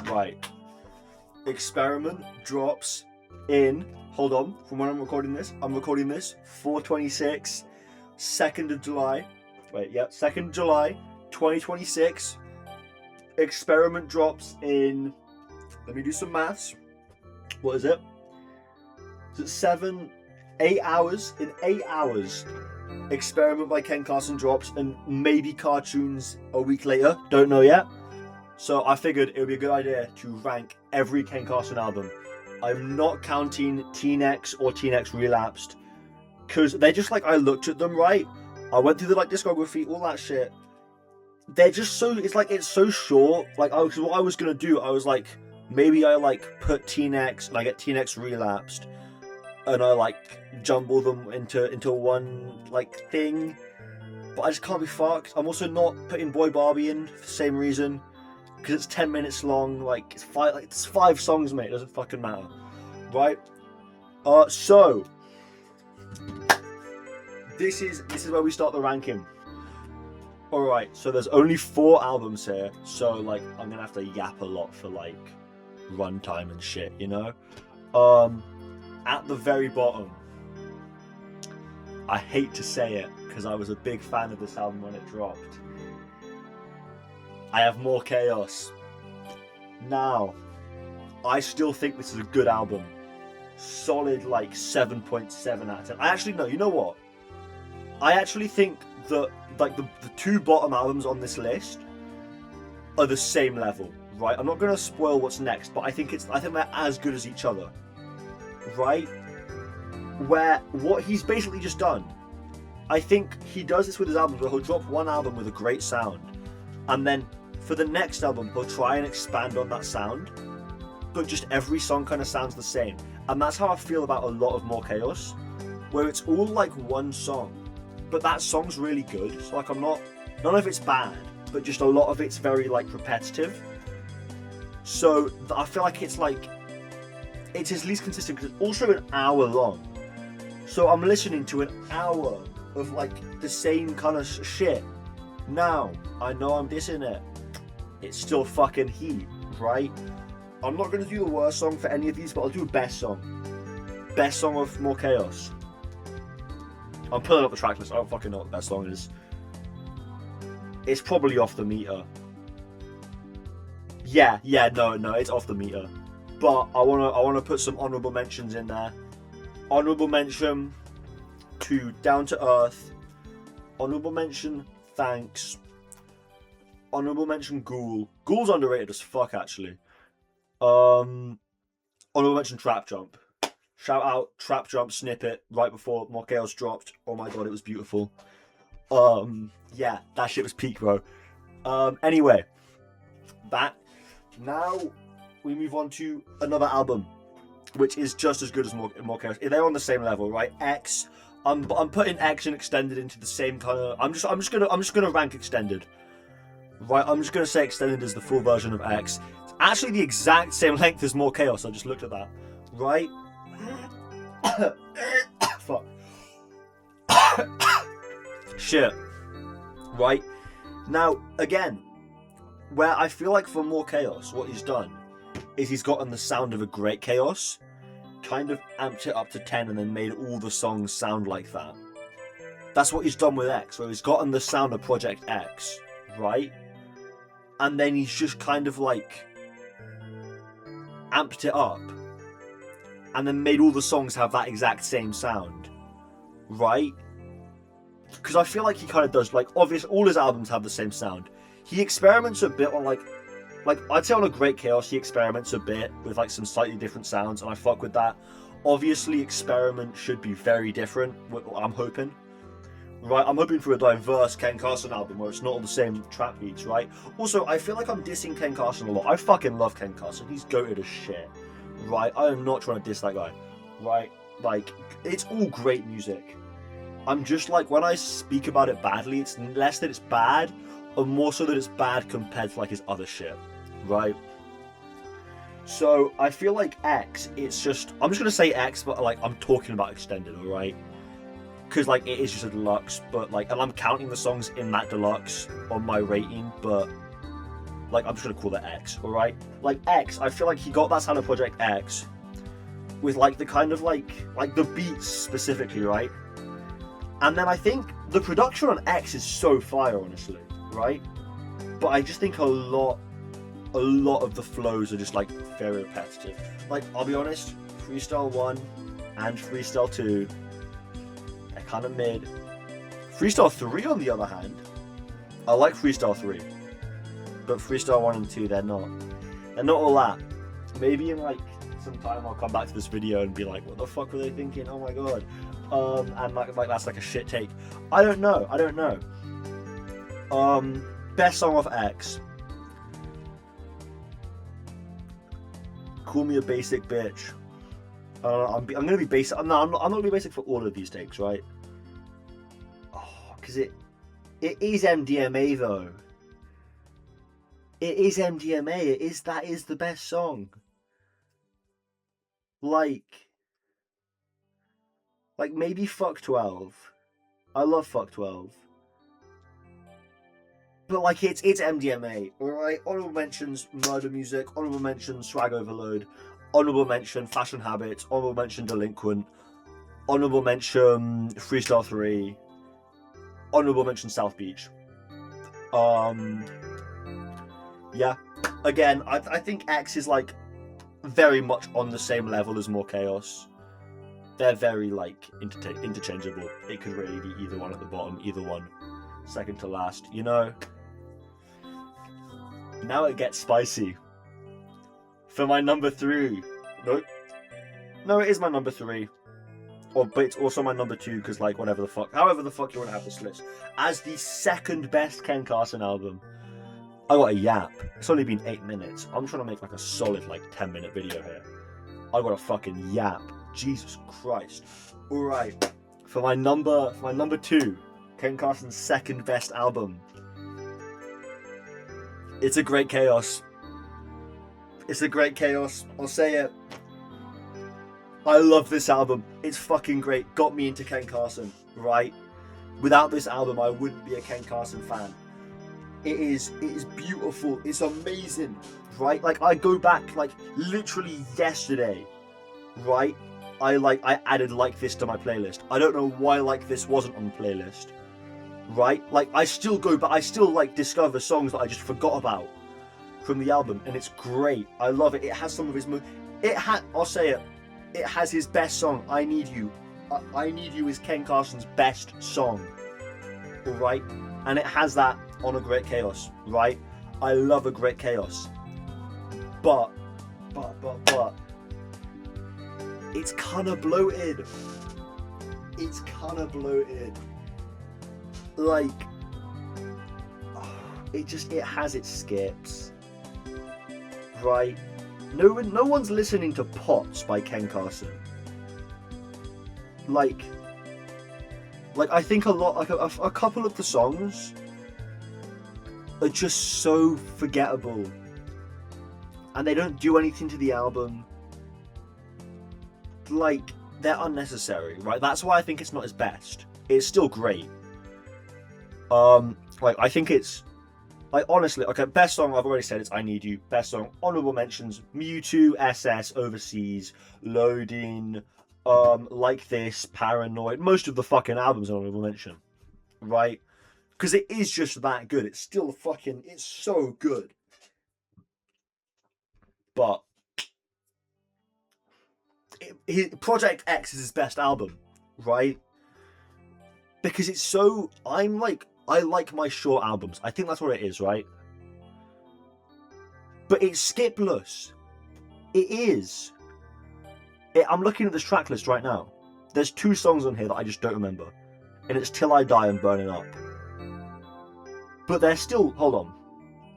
Right. Experiment drops in, hold on, from when I'm recording this 4/26, 2nd of July. Wait, yeah, 2nd July, 2026. Experiment drops in, let me do some maths. What is it? Is it 8 hours? In 8 hours, Experiment by Ken Carson drops, and maybe Cartoons a week later. Don't know yet. So I figured it would be a good idea to rank every Ken Carson album. I'm not counting Teen X or Teen X Relapsed, because they're just like, I looked at them, right? I went through the like discography, all that shit. They're just so, it's so short. Like, what I was gonna do, I was like, maybe I like put Teen X, and I get Teen X Relapsed, and I like jumble them into one like thing. But I just can't be fucked. I'm also not putting Boy Barbie in for the same reason, because it's 10 minutes long. Like it's five songs, mate. It doesn't fucking matter, right? So this is where we start the ranking. All right, so there's only 4 albums here, so like I'm gonna have to yap a lot for like runtime and shit, you know. At the very bottom, I hate to say it because I was a big fan of this album when it dropped, I have More Chaos. Now, I still think this is a good album. Solid like 7.7 out of 10. I actually, no, you know what? I actually think that like the 2 bottom albums on this list are the same level, right? I'm not gonna spoil what's next, but I think they're as good as each other, right? Where what he's basically just done, I think he does this with his albums, where he'll drop one album with a great sound, and then for the next album he'll try and expand on that sound, but just every song kind of sounds the same. And that's how I feel about a lot of More Chaos, where it's all like one song, but that song's really good. So like none of it's bad, but just a lot of it's very like repetitive. So I feel like it's his least consistent, because it's also an hour long. So I'm listening to an hour of like the same kind of shit. Now, I know I'm dissing it. It's still fucking heat, right? I'm not going to do the worst song for any of these, but I'll do a best song. Best song of More Chaos. I'm pulling up the track list. I don't fucking know what the best song is. It's probably Off the Meter. Yeah, no, it's Off the Meter. But I wanna put some honourable mentions in there. Honourable mention to Down to Earth. Honourable mention Thanks. Honourable mention Ghoul. Ghoul's underrated as fuck, actually. Honourable mention Trap Jump. Shout out Trap Jump snippet right before More Chaos dropped. Oh my god, it was beautiful. Yeah, that shit was peak, bro. Anyway, now we move on to another album, which is just as good as More Chaos. They're on the same level, right? X. I'm putting X and Extended into the same kind of. I'm just gonna rank Extended. Right, I'm just gonna say Extended is the full version of X. It's actually the exact same length as More Chaos. I just looked at that. Right. Fuck. Shit. Right. Now, again, where I feel like for More Chaos, what he's done is he's gotten the sound of a great Chaos, kind of amped it up to 10, and then made all the songs sound like that. That's what he's done with X, where he's gotten the sound of Project X, right? And then he's just kind of like amped it up, and then made all the songs have that exact same sound, right? Because I feel like he kind of does, like, obviously all his albums have the same sound. He experiments a bit on like I'd say on A Great Chaos he experiments a bit with like some slightly different sounds, and I fuck with that. Obviously Experiment should be very different, I'm hoping. Right, I'm hoping for a diverse Ken Carson album where it's not all the same trap beats, right? Also, I feel like I'm dissing Ken Carson a lot. I fucking love Ken Carson. He's goated as shit, right? I am not trying to diss that guy, right? Like, it's all great music. I'm just like, when I speak about it badly, it's less that it's bad, or more so that it's bad compared to like his other shit, right? So I feel like X, it's just, I'm just gonna say X, but like I'm talking about Extended, alright? Because like it is just a deluxe, but like, and I'm counting the songs in that deluxe on my rating, but like, I'm just gonna call it X, alright? Like, X, I feel like he got that sound of Project X with, like, the kind of, like the beats specifically, right? And then I think the production on X is so fire, honestly, right? But I just think a lot of the flows are just, like, very repetitive. Like, I'll be honest, Freestyle 1 and Freestyle 2, they're kind of mid. Freestyle 3, on the other hand, I like Freestyle 3. But Freestyle 1 and 2, they're not all that. Maybe in, like, some time I'll come back to this video and be like, what the fuck were they thinking? Oh my god. And like that's like a shit take. I don't know. Best song off X. Call me a basic bitch. I'm gonna be basic. No, I'm not gonna be basic for all of these takes, right? Oh, because it is MDMA though. It is MDMA. That is the best song. Like maybe Fuck 12. I love Fuck 12. But like it's MDMA, alright? Honorable mentions Murder Music, honorable mention Swag Overload, honorable mention Fashion Habits, honorable mention Delinquent, honorable mention Freestyle 3, honorable mention South Beach. Yeah. Again, I think X is like very much on the same level as More Chaos. They're very like interchangeable. It could really be either one at the bottom, either one second to last, you know? Now it gets spicy. For my number 3. No, it is my number 3. But it's also my number 2 because, like, however the fuck you want to have this list. As the second best Ken Carson album, I got a yap. It's only been 8 minutes. I'm trying to make like a solid like 10-minute video here. I got a fucking yap. Jesus Christ. Alright. For my number 2, Ken Carson's second best album. It's a great chaos. It's a great chaos. I'll say it. I love this album. It's fucking great. Got me into Ken Carson, right? Without this album, I wouldn't be a Ken Carson fan. It is beautiful. It's amazing, right? Like, I go back, like, literally yesterday, right? I added Like This to my playlist. I don't know why Like This wasn't on the playlist, right? Like, I still go back, I still, like, discover songs that I just forgot about from the album, and it's great. I love it. It has some of his I'll say it. It has his best song, I Need You. I Need You is Ken Carson's best song, alright? And it has that on A Great Chaos, right? I love A Great Chaos. But it's kinda bloated. Like, it has its skips, right? No one's listening to Pots by Ken Carson. Like I think a lot, like a couple of the songs are just so forgettable, and they don't do anything to the album. Like, they're unnecessary, right? That's why I think it's not his best. It's still great. Like, I think it's, like, honestly, okay, best song, I've already said it's I Need You. Best song, honorable mentions, Mewtwo, SS, Overseas, Loading, Like This, Paranoid. Most of the fucking albums are honorable mention, right? Because it is just that good. It's still fucking, it's so good. But Project X is his best album, right? Because it's so, I like my short albums. I think that's what it is, right? But it's skipless. It is. I'm looking at this track list right now. There's 2 songs on here that I just don't remember. And it's Till I Die and Burning Up. But they're still, hold on.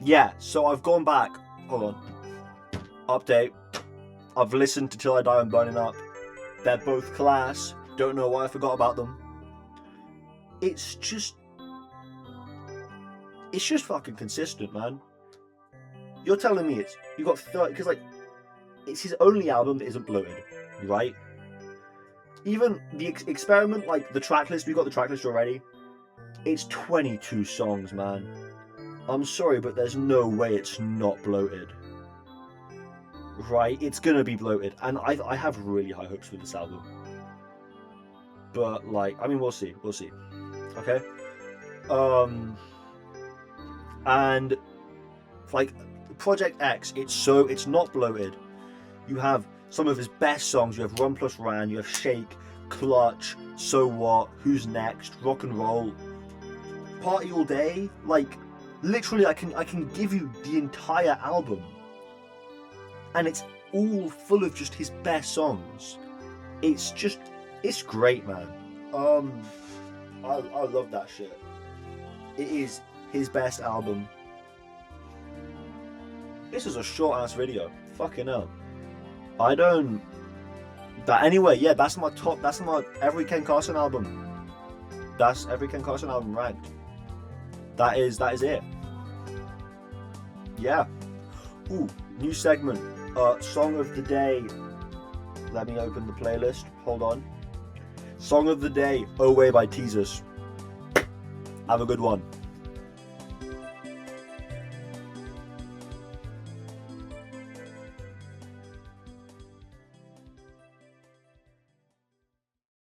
Yeah, so I've gone back. Hold on. Update. I've listened to Till I Die and Burning Up. They're both class. Don't know why I forgot about them. It's just fucking consistent, man. You're telling me you got 30, because, like, it's his only album that isn't bloated, right? Even the experiment, like the track list, we got the track list already. It's 22 songs, man. I'm sorry, but there's no way it's not bloated. Right? It's gonna be bloated, and I have really high hopes for this album. But like, I mean, we'll see. We'll see. Okay. And like Project X, it's not bloated. You have some of his best songs. You have Run Plus Ran. You have Shake, Clutch, So What, Who's Next, Rock and Roll, Party All Day. Like, literally, I can give you the entire album, and it's all full of just his best songs. It's great, man. I love that shit. It is his best album. This is a short ass video. Fucking hell. Anyway, yeah, that's my every Ken Carson album. That's every Ken Carson album ranked. That is it. Yeah. Ooh, new segment. Song of the day. Let me open the playlist. Hold on. Song of the day, Away by Teasers. Have a good one.